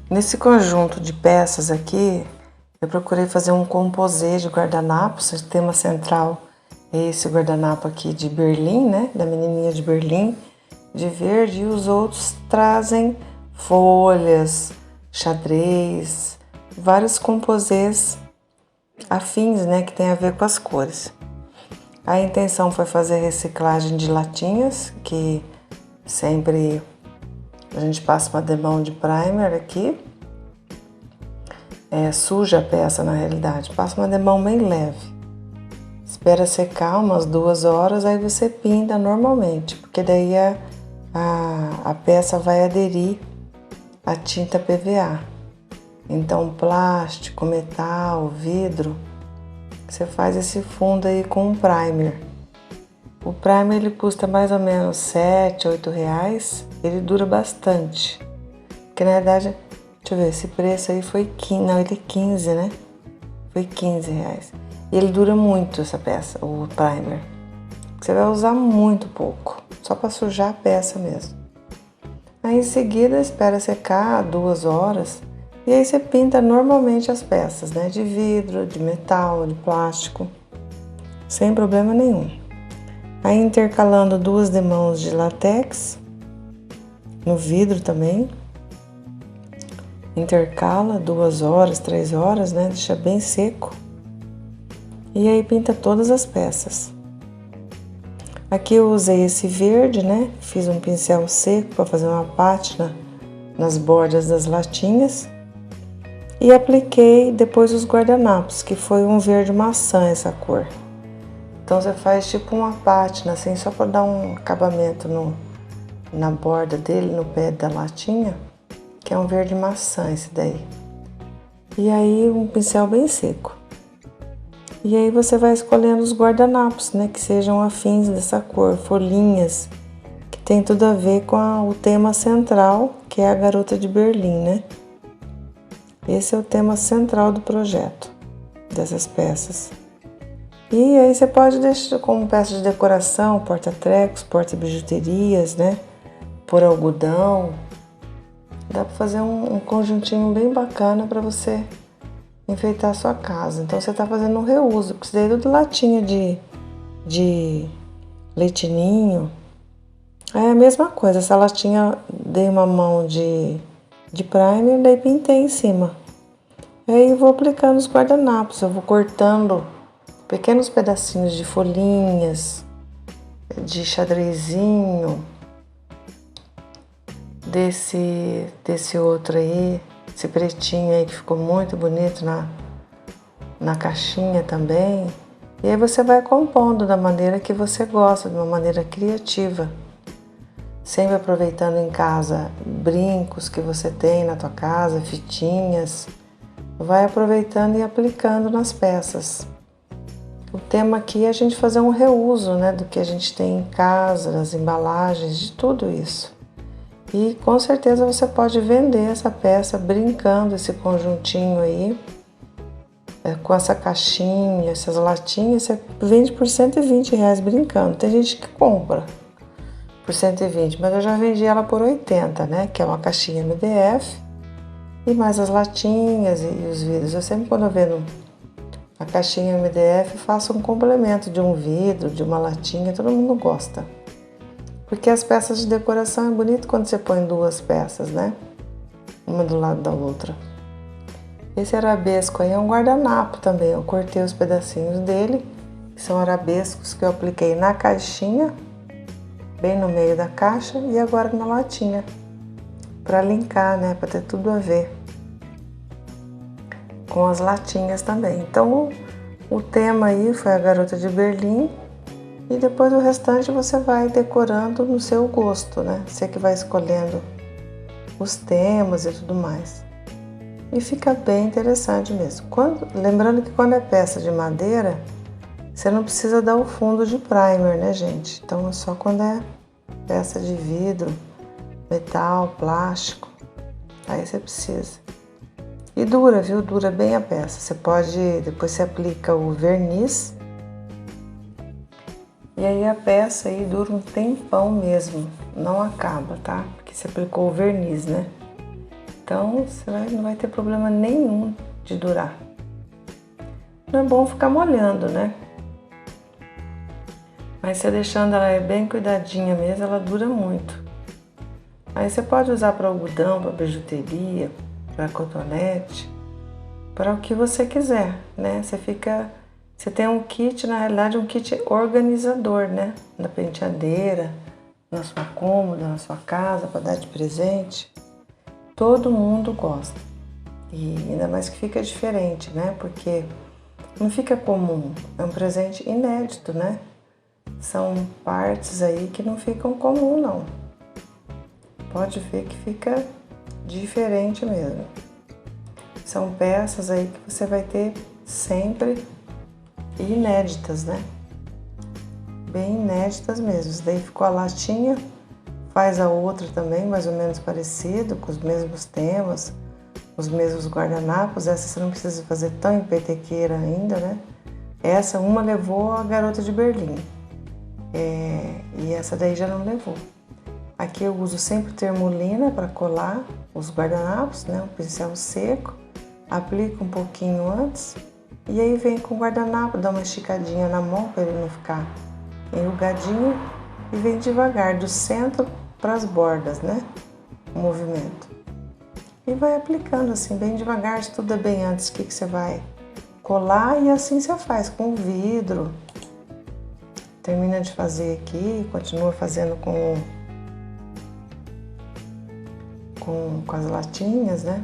Nesse conjunto de peças aqui, eu procurei fazer um composê de guardanapos. O tema central é esse guardanapo aqui de Berlim, né? Da menininha de Berlim, de verde. E os outros trazem folhas, xadrez, vários composês afins, né? Que tem a ver com as cores. A intenção foi fazer reciclagem de latinhas, que sempre a gente passa uma demão de primer aqui. Suja a peça na realidade, passa uma demão bem leve. Espera secar umas 2 horas, aí você pinta normalmente, porque daí a peça vai aderir à tinta PVA. Então plástico, metal, vidro, você faz esse fundo aí com um primer. O primer ele custa mais ou menos 7, 8 reais. Ele dura bastante. Porque na verdade, deixa eu ver, esse preço aí foi 15, não, ele é 15, né? Foi 15 reais. E ele dura muito essa peça, o primer. Você vai usar muito pouco, só para sujar a peça mesmo. Aí em seguida espera secar 2 horas. E aí você pinta normalmente as peças, né? De vidro, de metal, de plástico, sem problema nenhum. Aí intercalando 2 demãos de látex, no vidro também. Intercala 2 horas, 3 horas, né? Deixa bem seco. E aí pinta todas as peças. Aqui eu usei esse verde, né? Fiz um pincel seco para fazer uma pátina nas bordas das latinhas. E apliquei depois os guardanapos, que foi um verde maçã essa cor. Então você faz tipo uma pátina, assim, só para dar um acabamento na borda dele, no pé da latinha, que é um verde maçã esse daí. E aí um pincel bem seco. E aí você vai escolhendo os guardanapos, né, que sejam afins dessa cor, folhinhas, que tem tudo a ver com o tema central, que é a Garota de Berlim, né? Esse é o tema central do projeto, dessas peças. E aí você pode deixar como peça de decoração, porta-trecos, porta-bijuterias, né? Por algodão. Dá para fazer um conjuntinho bem bacana para você enfeitar a sua casa. Então você tá fazendo um reuso, porque isso daí é tudo latinha de leitinho. É a mesma coisa, essa latinha dei uma mão de primer, daí pintei em cima. Aí eu vou aplicando os guardanapos, eu vou cortando pequenos pedacinhos de folhinhas, de xadrezinho, desse outro aí, esse pretinho aí que ficou muito bonito na caixinha também. E aí você vai compondo da maneira que você gosta, de uma maneira criativa. Sempre aproveitando em casa brincos que você tem na tua casa, fitinhas. Vai aproveitando e aplicando nas peças. O tema aqui é a gente fazer um reuso, né, do que a gente tem em casa, das embalagens, de tudo isso. E com certeza você pode vender essa peça brincando, esse conjuntinho aí, com essa caixinha, essas latinhas, você vende por 120 reais brincando. Tem gente que compra por 120, mas eu já vendi ela por 80, né, que é uma caixinha MDF, e mais as latinhas e os vidros. Eu sempre, quando eu vendo a caixinha MDF, faço um complemento de um vidro, de uma latinha, todo mundo gosta. Porque as peças de decoração é bonito quando você põe 2 peças, né? Uma do lado da outra. Esse arabesco aí é um guardanapo também. Eu cortei os pedacinhos dele, que são arabescos que eu apliquei na caixinha, bem no meio da caixa, e agora na latinha, para linkar, né? Para ter tudo a ver com as latinhas também. Então, o tema aí foi a Garota de Berlim. E depois o restante você vai decorando no seu gosto, né? Você que vai escolhendo os temas e tudo mais. E fica bem interessante mesmo. Lembrando que quando é peça de madeira, você não precisa dar o fundo de primer, né, gente? Então é só quando é peça de vidro, metal, plástico, aí você precisa. E dura, viu? Dura bem a peça. Você pode, depois você aplica o verniz. E aí a peça aí dura um tempão mesmo, não acaba, tá? Porque você aplicou o verniz, né? Então, você não vai ter problema nenhum de durar. Não é bom ficar molhando, né? Mas você deixando ela bem cuidadinha mesmo, ela dura muito. Aí você pode usar para algodão, para bijuteria, para cotonete, para o que você quiser, né? Você tem um kit, na realidade, um kit organizador, né? Na penteadeira, na sua cômoda, na sua casa, para dar de presente. Todo mundo gosta. E ainda mais que fica diferente, né? Porque não fica comum. É um presente inédito, né? São partes aí que não ficam comum, não. Pode ver que fica diferente mesmo. São peças aí que você vai ter sempre inéditas, né? Bem inéditas mesmo. Isso daí ficou a latinha, faz a outra também, mais ou menos parecido, com os mesmos temas, os mesmos guardanapos. Essa você não precisa fazer tão empetequeira ainda, né? Essa uma levou a Garota de Berlim. E essa daí já não levou. Aqui eu uso sempre termolina para colar os guardanapos, né? Um pincel seco, aplico um pouquinho antes e aí vem com o guardanapo, dá uma esticadinha na mão para ele não ficar enrugadinho e vem devagar do centro para as bordas, né? O movimento. E vai aplicando assim bem devagar, estuda bem antes o que você vai colar e assim você faz com o vidro. Termina de fazer aqui, continua fazendo com as latinhas, né?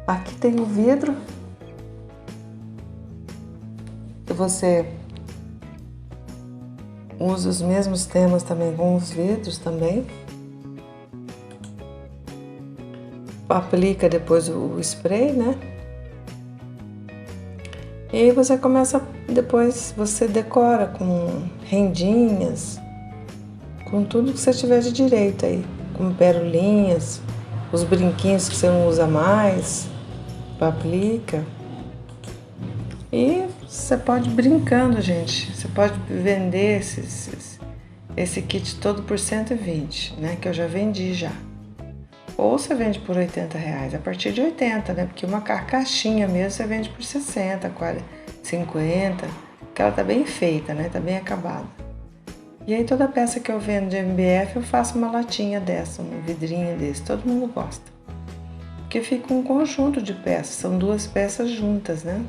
Aqui tem o vidro. E você usa os mesmos temas também com os vidros também. Aplica depois o spray, né? E aí você começa, depois você decora com rendinhas, com tudo que você tiver de direito aí, com perolinhas, os brinquinhos que você não usa mais, aplica. E você pode ir brincando, gente. Você pode vender esse kit todo por 120, né? Que eu já vendi já. Ou você vende por R$80, a partir de 80, né? Porque uma caixinha mesmo você vende por 60, 40, 50, que ela tá bem feita, né? Tá bem acabada. E aí toda peça que eu vendo de MDF eu faço uma latinha dessa, um vidrinho desse, todo mundo gosta. Porque fica um conjunto de peças, são duas peças juntas, né?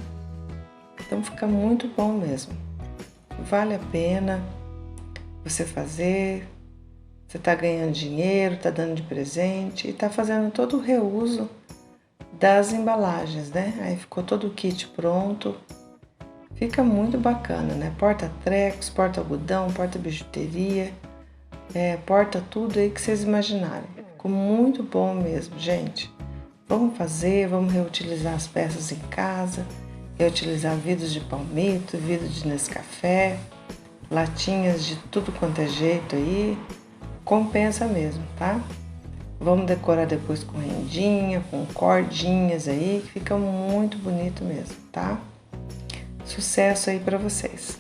Então fica muito bom mesmo. Vale a pena você fazer. Você está ganhando dinheiro, está dando de presente e está fazendo todo o reuso das embalagens, né? Aí ficou todo o kit pronto. Fica muito bacana, né? Porta-trecos, porta-algodão, porta-bijuteria, porta tudo aí que vocês imaginarem. Ficou muito bom mesmo, gente. Vamos fazer, vamos reutilizar as peças em casa, reutilizar vidros de palmito, vidro de Nescafé, latinhas de tudo quanto é jeito aí. Compensa mesmo, tá? Vamos decorar depois com rendinha, com cordinhas aí, que fica muito bonito mesmo, tá? Sucesso aí pra vocês!